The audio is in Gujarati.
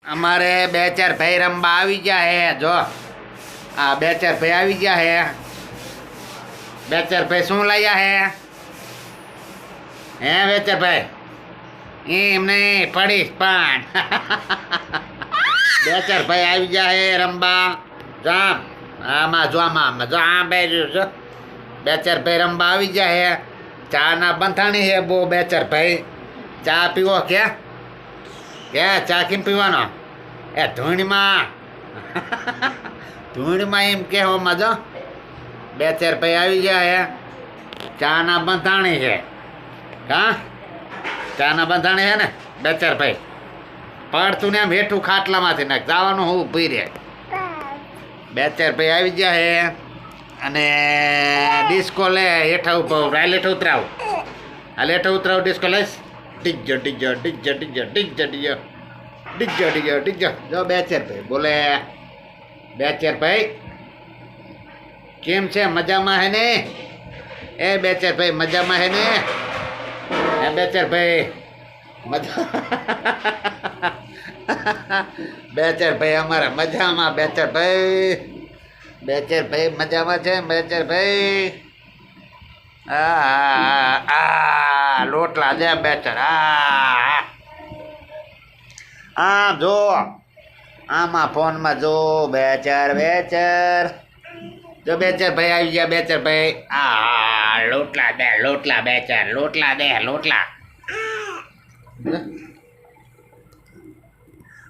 અમારે બે ચાર ભાઈ રમવા આવી ગયા હે જો આ બે ચાર ભાઈ આવી ગયા હે બે ચાર ભાઈ શું લાયા હે બે ચાર ભાઈ એમને પડીશ પણ બે ચાર ભાઈ આવી ગયા હે રમવા જામ આમાં જો આમાં જો આ બે જો બે ચાર ભાઈ રમવા આવી ગયા હે ચા ના બંધાણી હે બહુ બે ચાર ભાઈ ચા પીવો કે ચા કેમ પીવાનો એ ધૂણમાં ધૂણમાં એમ કહેવામાં જો બે ચાર ભાઈ આવી ગયા હે ચા ના બંધાણી છે હા ચા ના બંધાણી છે ને બે ચાર ભાઈ પડતું ને આમ હેઠું ખાટલામાંથી નાખ જવાનું હું ઊભી રહે બે ચાર ભાઈ આવી ગયા હે અને ડિસ્કો લે હેઠા ઉપર રાય હેઠા ઉતરાવ હાલ હેઠા ઉતરાવ ડિસ્કો લઈશ ડીજો ડીજો ડીજો ડીજો ડીજો ડીજો ડીજો ડીજો ડીજો જો બે ચાર ભાઈ બોલે બે ચાર ભાઈ કેમ છે મજામાં હે ને એ બે ચાર ભાઈ મજામાં હે ને એ બે ચાર ભાઈ મજા બે ચાર ભાઈ અમારા મજામાં બે ચાર ભાઈ મજામાં છે બે ચાર ભાઈ આ લોટલા દે બે ચાર આ જો આમાં ફોનમાં જો બે ચાર જો બે ચાર ભાઈ આવી ગયા બે ચાર ભાઈ લોટલા બે ચાર લોટલા